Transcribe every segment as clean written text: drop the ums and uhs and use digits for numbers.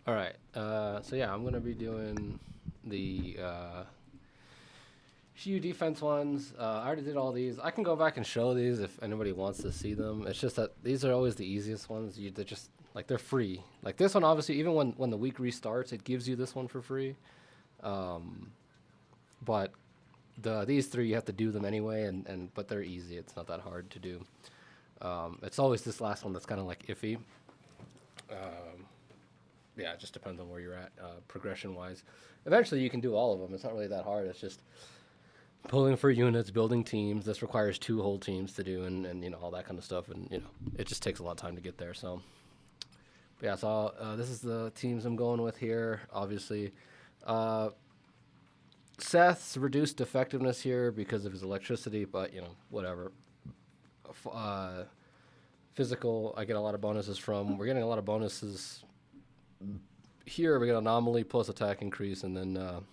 All right. So yeah, I'm gonna be doing the Shiyu defense ones. I already did all these. I can go back and show these if anybody wants to see them. It's just that these are always the easiest ones. They're just like they're free. Like this one, obviously, even when the week restarts, it gives you this one for free. Um, but these three you have to do them anyway, and but they're easy. It's not that hard to do. It's always this last one that's kind of like iffy. Um, yeah, it just depends on where you're at progression wise. Eventually, you can do all of them. It's not really that hard. It's just pulling for units, building teams. This requires two whole teams to do, and you know all that kind of stuff. And you know it just takes a lot of time to get there. So, but yeah. So this is the teams I'm going with here. Obviously, uh, Seth's reduced effectiveness here because of his electricity, but you know whatever. Uh, Physical, I get a lot of bonuses from. We're getting a lot of bonuses here. We get anomaly plus attack increase, and then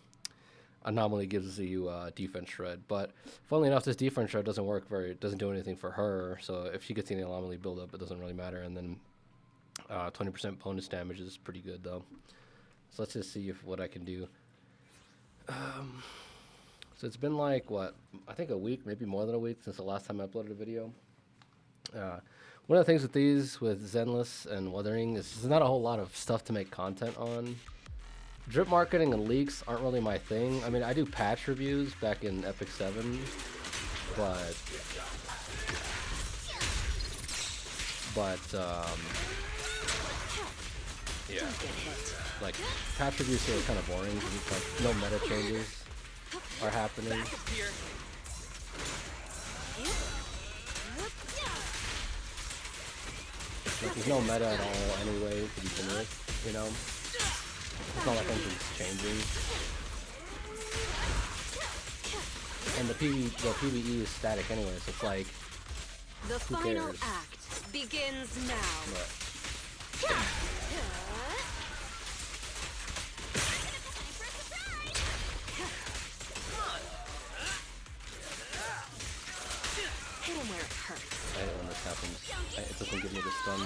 anomaly gives you defense shred. But funnily enough, this defense shred doesn't work very. It doesn't do anything for her. So if she gets any anomaly buildup, it doesn't really matter. And then 20% bonus damage is pretty good though. So let's just see if what I can do. So it's been like what I think a week, maybe more than a week since the last time I uploaded a video. One of the things with these, with Zenless and Wuthering, is there's not a whole lot of stuff to make content on. Drip marketing and leaks aren't really my thing. I mean, I do patch reviews back in Epic 7, but yeah, like patch reviews here are kind of boring because like no meta changes are happening. Like, there's no meta at all anyway to begin with, you know? It's not like anything's changing. And the PvE is static anyway, so it's like, The who final cares? act begins now. But, Hit him where it hurts. I hate when this happens. It doesn't give me the stun.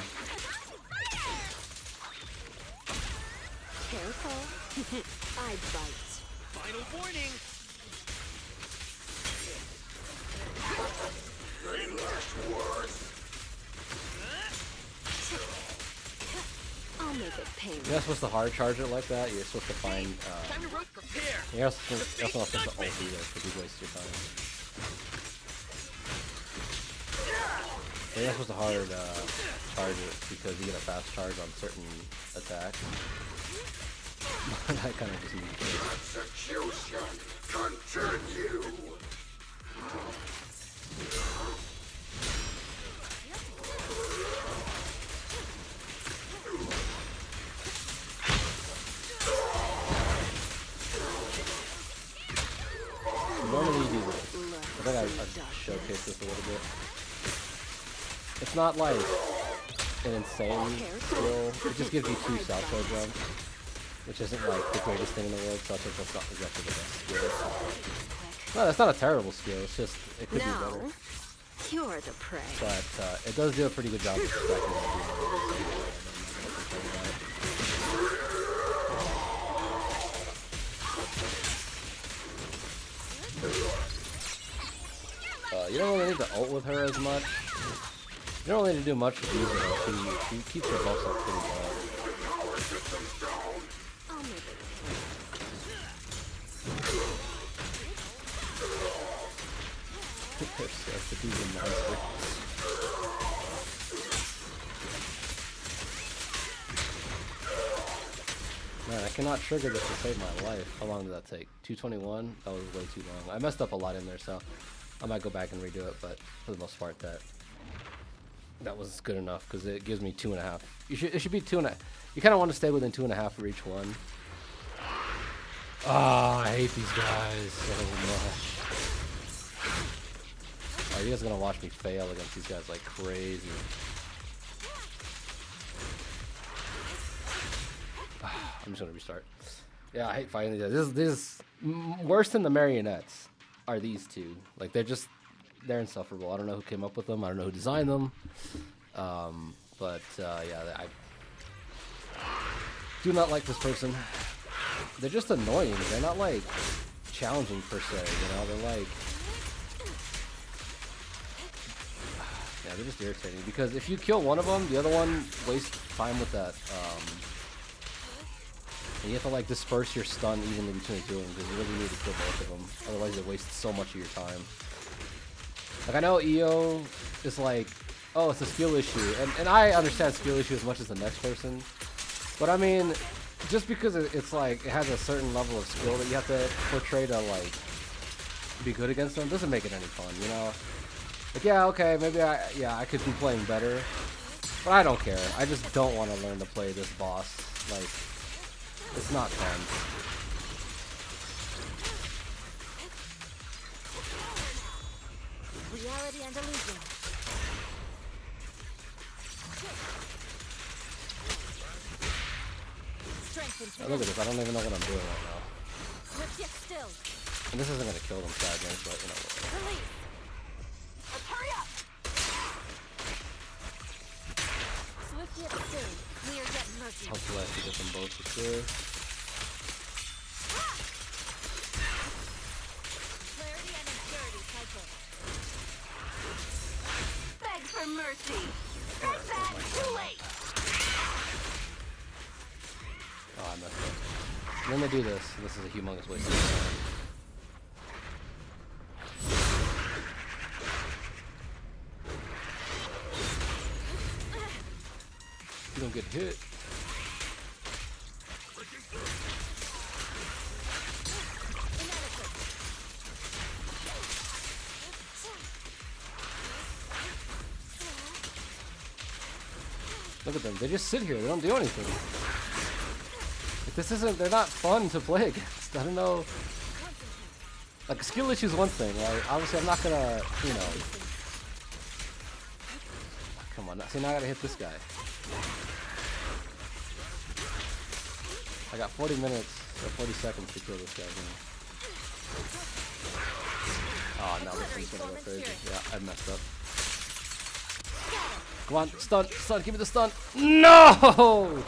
Careful. I bite. Final warning. I'll make it pain. You're not supposed to hard charge it like that. You're supposed to find. Time to prepare. You're also not supposed to ult either because you waste your time. You're not supposed to hard charge it because you get a fast charge on certain attacks. That kind of just means it. Execution continue. Normally you do this. I think I've showcased this a little bit. It's not like an insane skill. It just gives you 2 Salto jumps, which isn't like the greatest thing in the world. Salto jump's not exactly the best skill. No, that's not a terrible skill. It's just it could be Now, better. you're the prey. But it does do a pretty good job of distracting you don't really need to ult with her as much. You don't really need to do much with using her. She keeps her buffs up pretty well. I'll make it That's the demon monster. Man, I cannot trigger this to save my life. How long did that take? 221? That was way too long. I messed up a lot in there, so I might go back and redo it, but for the most part, that was good enough because it gives me 2.5. It should be 2.5. You kind of want to stay within 2.5 for each one. Oh, I hate these guys so much. Oh, you guys are gonna watch me fail against these guys like crazy. I'm just gonna restart. Yeah, I hate fighting these guys. This is worse than the marionettes. Are these two? Like they're insufferable. I don't know who came up with them. I don't know who designed them. Yeah, do not like this person. They're just annoying. They're not like challenging per se, you know. They're like, yeah, they're just irritating because if you kill one of them, the other one wastes time with that. And you have to like disperse your stun evenly between the two of them because you really need to kill both of them. Otherwise, it wastes so much of your time. Like I know EO is like, oh, it's a skill issue, and I understand skill issue as much as the next person. But I mean, just because it's like it has a certain level of skill that you have to portray to like be good against them doesn't make it any fun, you know? Like yeah, okay, maybe I could be playing better, but I don't care. I just don't want to learn to play this boss. Like it's not fun. Reality and illusion. Oh, look at this. I don't even know what I'm doing right now. Swift yet still. And this isn't going to kill them sadly, but you know. Release. Let's hurry up. Swift yet still. Clear yet mercy. Hopefully I can get them both for sure. Clarity and impurity cycle. Beg for mercy. Is that too late? Oh, I messed up. And then they do this. This is a humongous waste of time. You don't get hit. Look at them. They just sit here. They don't do anything. Like, this isn't. They're not fun to play against. I don't know. Like skill issue is one thing. Like obviously, I'm not gonna. You know. Come on. See now I gotta hit this guy. I got 40 minutes or 40 seconds to kill this guy. Oh no, this one's gonna go crazy. Yeah, I messed up. Come on, stun, stun, give me the stun. No! Oh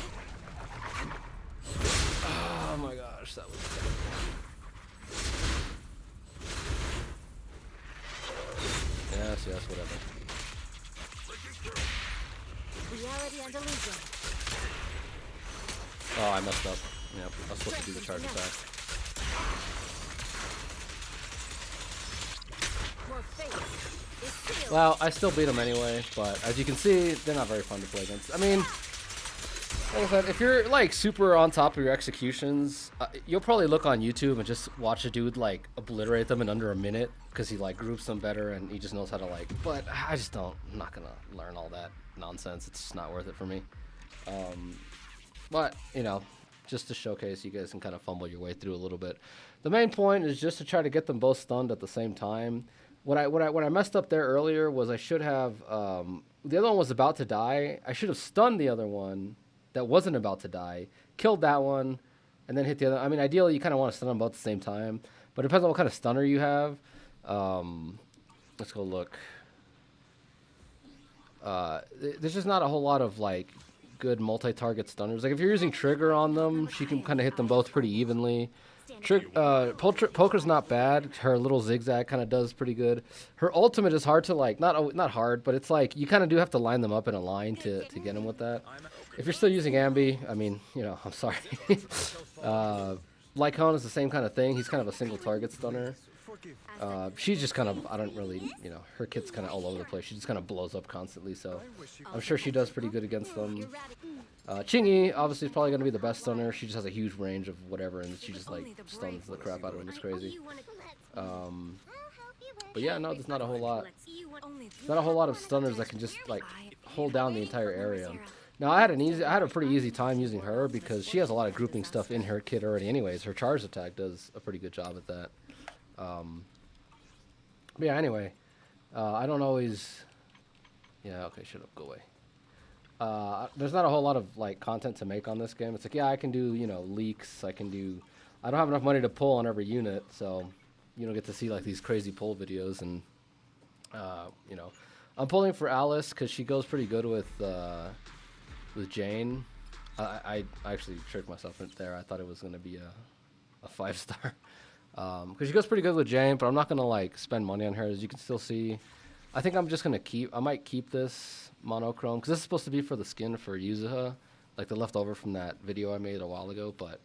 my gosh, that was terrible. Yes, whatever. Reality and illusion. Oh, I messed up. Yep, I was supposed to do the charge attack. Your fate is sealed. Well, I still beat them anyway, but as you can see, they're not very fun to play against. I mean, like I said, if you're like super on top of your executions, you'll probably look on YouTube and just watch a dude like obliterate them in under a minute because he like groups them better and he just knows how to like. But I just don't. I'm not gonna learn all that nonsense. It's just not worth it for me. But you know, just to showcase, you guys can kind of fumble your way through a little bit. The main point is just to try to get them both stunned at the same time. What I messed up there earlier was I should have the other one was about to die. I should have stunned the other one that wasn't about to die, killed that one, and then hit the other. I mean, ideally you kind of want to stun them both at the same time, but it depends on what kind of stunner you have. Let's go look. There's just not a whole lot of like good multi-target stunners. Like if you're using Trigger on them, she can kind of hit them both pretty evenly. Poker's not bad. Her little zigzag kind of does pretty good. Her ultimate is hard to like, not hard, but it's like you kind of do have to line them up in a line to get them with that. If you're still using Ambi, I mean, you know, I'm sorry. Lycone is the same kind of thing. He's kind of a single target stunner. She's just kind of, I don't really, you know, her kit's kind of all over the place. She just kind of blows up constantly, so I'm sure she does pretty good against them. Chingy, obviously, is probably going to be the best stunner. She just has a huge range of whatever, and she just, like, stuns the crap out of them. It's crazy. But yeah, no, there's not a whole lot. There's not a whole lot of stunners that can just, like, hold down the entire area. Now, I had a pretty easy time using her because she has a lot of grouping stuff in her kit already anyways. Her charge attack does a pretty good job at that. But yeah, anyway, I don't always, yeah, okay, shut up, go away. There's not a whole lot of like content to make on this game. It's like, yeah, I can do, you know, leaks. I don't have enough money to pull on every unit, so you don't get to see like these crazy pull videos. And you know, I'm pulling for Alice because she goes pretty good with Jane. I actually tricked myself in there. I thought it was gonna be a 5-star. Because she goes pretty good with Jane, but I'm not gonna like spend money on her. As you can still see, I think I'm just gonna I might keep this monochrome because this is supposed to be for the skin for Yuzuha, like the leftover from that video I made a while ago. But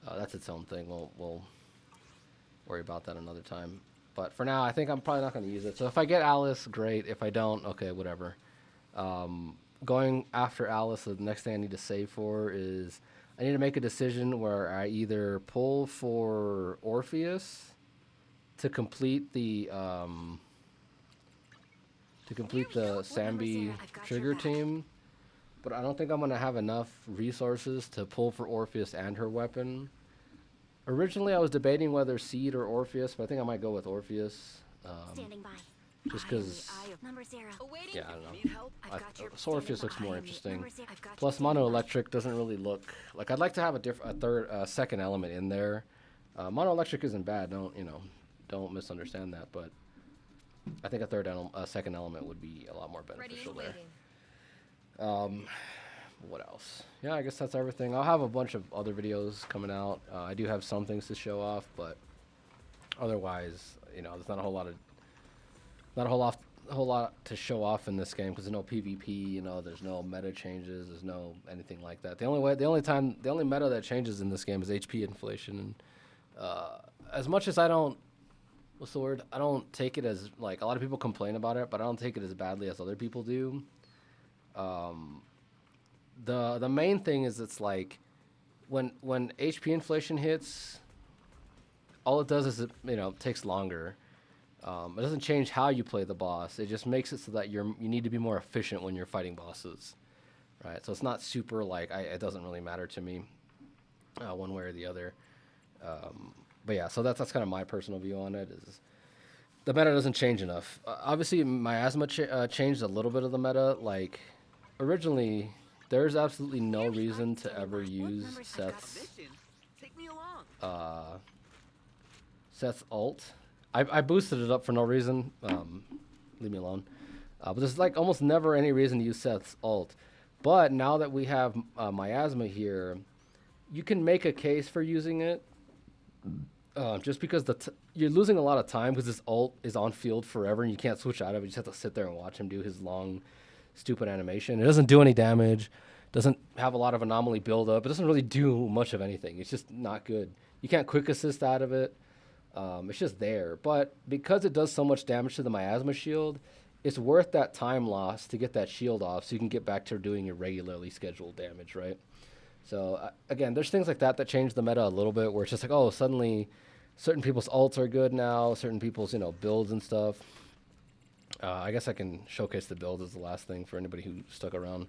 that's its own thing. We'll worry about that another time. But for now, I think I'm probably not gonna use it. So if I get Alice, great. If I don't, okay, whatever. Going after Alice, the next thing I need to save for is I need to make a decision where I either pull for Orpheus to complete the Sambi trigger team, but I don't think I'm gonna have enough resources to pull for Orpheus and her weapon. Originally, I was debating whether Seed or Orpheus, but I think I might go with Orpheus. Standing by. Just because, Number 0. Awaiting. yeah, I don't know. Need help? So Orpheus looks more interesting. Number 0. I've got Plus, you. Mono Electric doesn't really look like I'd like to have a second element in there. Mono Electric isn't bad. Don't misunderstand that. But I think a second element would be a lot more beneficial there. What else? Yeah, I guess that's everything. I'll have a bunch of other videos coming out. I do have some things to show off, but otherwise, there's not a whole lot to show off in this game because there's no PvP. There's no meta changes. There's no anything like that. The only meta that changes in this game is HP inflation. And as much as I don't take it as like a lot of people complain about it, but I don't take it as badly as other people do. The main thing is it's like when HP inflation hits, all it does is it takes longer. It doesn't change how you play the boss. It just makes it so that you need to be more efficient when you're fighting bosses, right? So it's not super like it doesn't really matter to me, one way or the other. But yeah, so that's kind of my personal view on it. Is the meta doesn't change enough. Obviously, Miasma changed a little bit of the meta. Like originally, there's absolutely no reason to ever use Seth's Take me along. Seth's ult. I boosted it up for no reason. Leave me alone. But there's like almost never any reason to use Seth's ult. But now that we have Miasma here, you can make a case for using it. Just because you're losing a lot of time because his ult is on field forever and you can't switch out of it. You just have to sit there and watch him do his long, stupid animation. It doesn't do any damage. Doesn't have a lot of anomaly buildup. It doesn't really do much of anything. It's just not good. You can't quick assist out of it. It's just there. But because it does so much damage to the Miasma shield, it's worth that time loss to get that shield off so you can get back to doing your regularly scheduled damage, right? So, again, there's things like that change the meta a little bit where it's just like, oh, suddenly certain people's ults are good now, certain people's, builds and stuff. I guess I can showcase the build as the last thing for anybody who stuck around.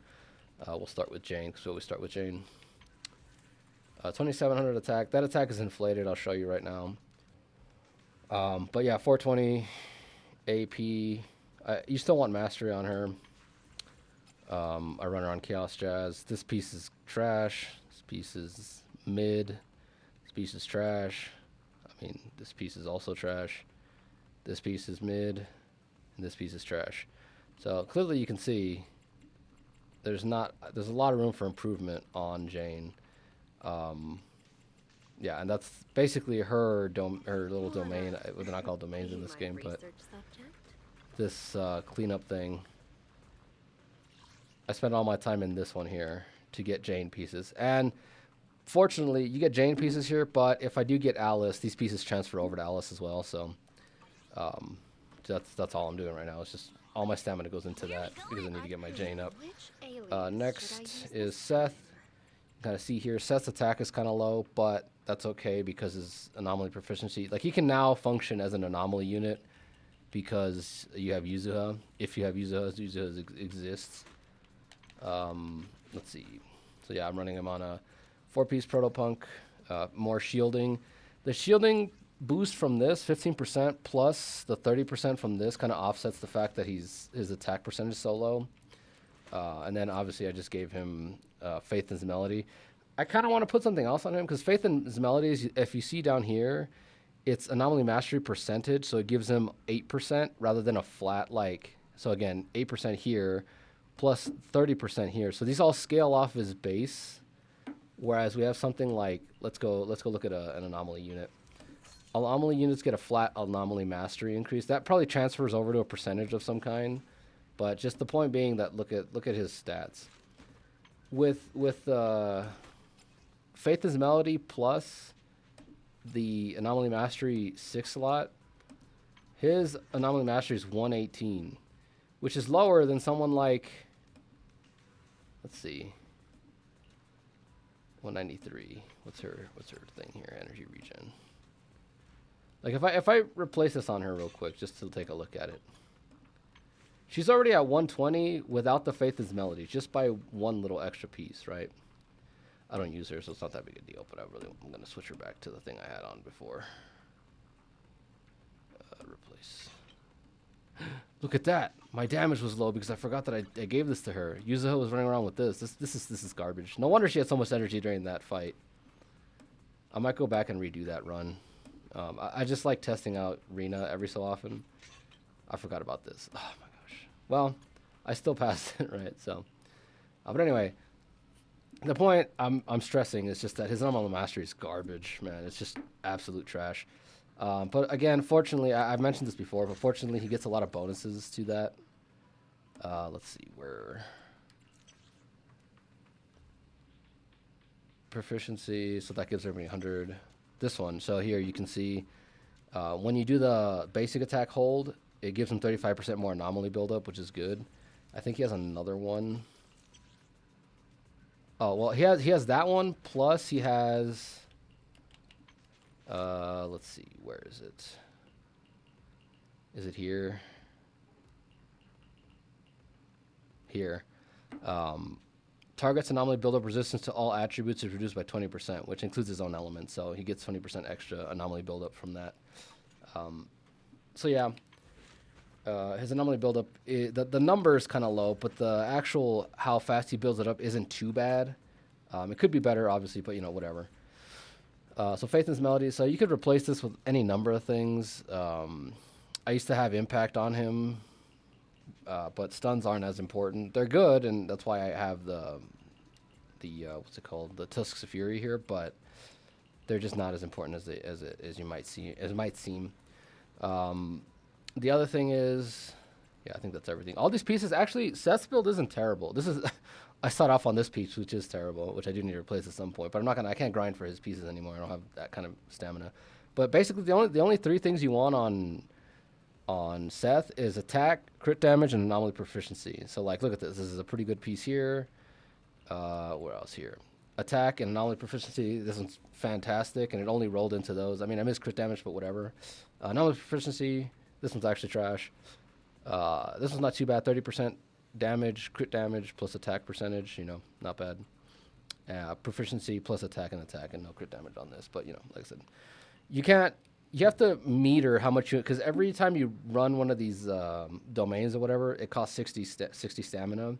We'll start with Jane, because we always start with Jane. 2700 attack. That attack is inflated. I'll show you right now. But yeah, 420 AP. You still want mastery on her. I run her on Chaos Jazz. This piece is trash. This piece is mid. This piece is trash. I mean, this piece is also trash. This piece is mid. And this piece is trash. So clearly you can see there's a lot of room for improvement on Jane. Yeah, and that's basically her little domain. They're not called domains in this game, but this cleanup thing. I spent all my time in this one here to get Jane pieces. And fortunately, you get Jane pieces here, but if I do get Alice, these pieces transfer over to Alice as well. So that's all I'm doing right now. It's just all my stamina goes into that because I need to get my Jane up. Next is Seth. You kind of see here, Seth's attack is kind of low, but that's okay because his anomaly proficiency, like he can now function as an anomaly unit because you have Yuzuha. If you have Yuzuha exists. Let's see. So yeah, I'm running him on a 4-piece Protopunk, more shielding. The shielding boost from this, 15% plus the 30% from this kind of offsets the fact that his attack percentage is so low. And then obviously I just gave him Faith and Melody. I kind of want to put something else on him because Faith and Melody, if you see down here, it's anomaly mastery percentage, so it gives him 8% rather than a flat so again, 8% here plus 30% here. So these all scale off his base, whereas we have something like, let's go look at an anomaly unit. Anomaly units get a flat anomaly mastery increase. That probably transfers over to a percentage of some kind, but just the point being that look at his stats. With Faith is Melody plus the anomaly mastery 6 slot, his anomaly mastery is 118, which is lower than someone like, let's see, 193. What's her thing here? Energy regen. Like if I replace this on her real quick just to take a look at it. She's already at 120 without the Faith is Melody, just by one little extra piece, right? I don't use her, so it's not that big a deal, but I'm going to switch her back to the thing I had on before. Replace. Look at that. My damage was low because I forgot that I gave this to her. Yuzuho was running around with this. This is garbage. No wonder she had so much energy during that fight. I might go back and redo that run. I just like testing out Rina every so often. I forgot about this. Oh my gosh. Well, I still passed it, right? So, but anyway, the point I'm stressing is just that his anomaly mastery is garbage, man. It's just absolute trash. But again, fortunately, I've mentioned this before, but fortunately he gets a lot of bonuses to that. Let's see, where... Proficiency, so that gives everybody 100. This one, so here you can see when you do the basic attack hold, it gives him 35% more anomaly buildup, which is good. I think he has another one. Oh, well, he has that one, plus he has... let's see, where is it? Is it here? Here. Target's anomaly buildup resistance to all attributes is reduced by 20%, which includes his own element, so he gets 20% extra anomaly buildup from that. So yeah, his anomaly buildup, the number is kind of low, but the actual how fast he builds it up isn't too bad. It could be better, obviously, but you know, whatever. So Faith is Melody, so you could replace this with any number of things. I used to have impact on him, but stuns aren't as important. They're good, and that's why I have the what's it called, the Tusks of Fury here, but they're just not as important as you might see, as it might seem. The other thing is, yeah, I think that's everything. All these pieces, actually, Seth's build isn't terrible. This is, I start off on this piece, which is terrible, which I do need to replace at some point, but I can't grind for his pieces anymore. I don't have that kind of stamina. But basically, the only three things you want on Seth is attack, crit damage, and anomaly proficiency. So like, look at this. This is a pretty good piece here. Where else here? Attack and anomaly proficiency. This one's fantastic, and it only rolled into those. I mean, I missed crit damage, but whatever. Anomaly proficiency. This one's actually trash. This one's not too bad. 30% damage, crit damage plus attack percentage. You know, not bad. Proficiency plus attack, and no crit damage on this. But you know, like I said, you have to meter how much because every time you run one of these domains or whatever, it costs 60 stamina.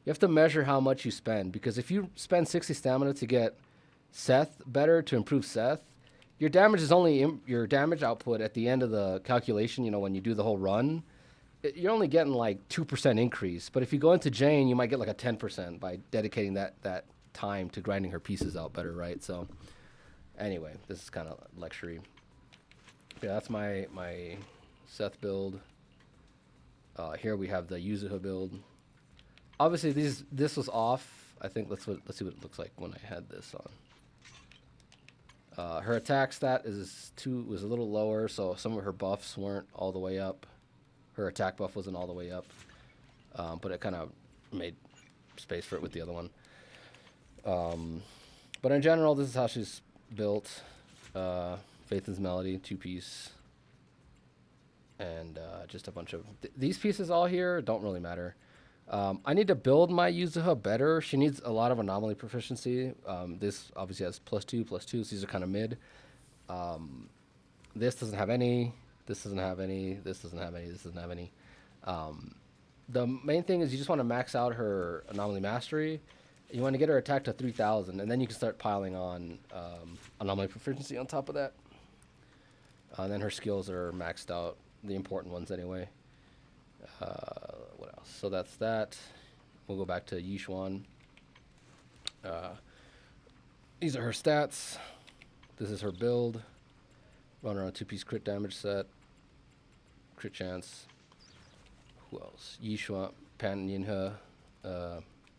You have to measure how much you spend, because if you spend 60 stamina to get Seth better, to improve Seth, your damage is only your damage output at the end of the calculation. You know, when you do the whole run, you're only getting like 2% increase. But if you go into Jane, you might get like a 10% by dedicating that time to grinding her pieces out better, right? So anyway, this is kind of lecture-y. Yeah, that's my Seth build. Here we have the Yuzuha build. Obviously, this was off. I think let's see what it looks like when I had this on. Her attack stat was a little lower, so some of her buffs weren't all the way up. Her attack buff wasn't all the way up, but it kind of made space for it with the other one. But in general, this is how she's built. Faith is Melody, 2-piece, and just a bunch of these pieces all here don't really matter. I need to build my Yuzuha better. She needs a lot of anomaly proficiency. This obviously has +2, +2, so these are kind of mid. This doesn't have any. This doesn't have any. This doesn't have any. This doesn't have any. The main thing is you just want to max out her anomaly mastery. You want to get her attack to 3,000, and then you can start piling on anomaly proficiency on top of that. And then her skills are maxed out, the important ones anyway. What else? So that's that. we'll go back to Yishuan. These are her stats. This is her build. Run around 2-piece crit damage set. Crit chance. Who else? Yishuan, Pan Yinhe.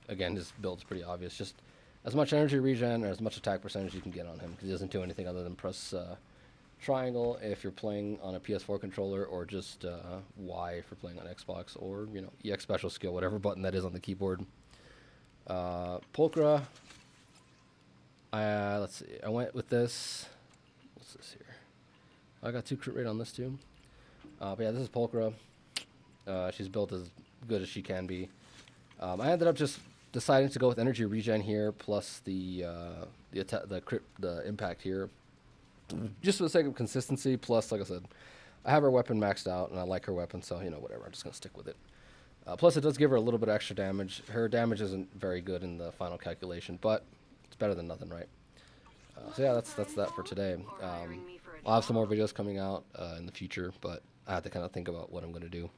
Again, his build's pretty obvious. Just as much energy regen or as much attack percentage you can get on him, because he doesn't do anything other than press triangle if you're playing on a PS4 controller, or just Y if you're playing on Xbox, or EX special skill, whatever button that is on the keyboard. Pulchra. Let's see. I went with this. What's this here? I got 2 crit rate on this too. But yeah, this is Pulchra. She's built as good as she can be. I ended up just deciding to go with energy regen here, plus the impact here, just for the sake of consistency. Plus, like I said, I have her weapon maxed out, and I like her weapon, so whatever. I'm just gonna stick with it. Plus, it does give her a little bit of extra damage. Her damage isn't very good in the final calculation, but it's better than nothing, right? So yeah, that's that for today. I'll have some more videos coming out in the future, but I have to kind of think about what I'm gonna do.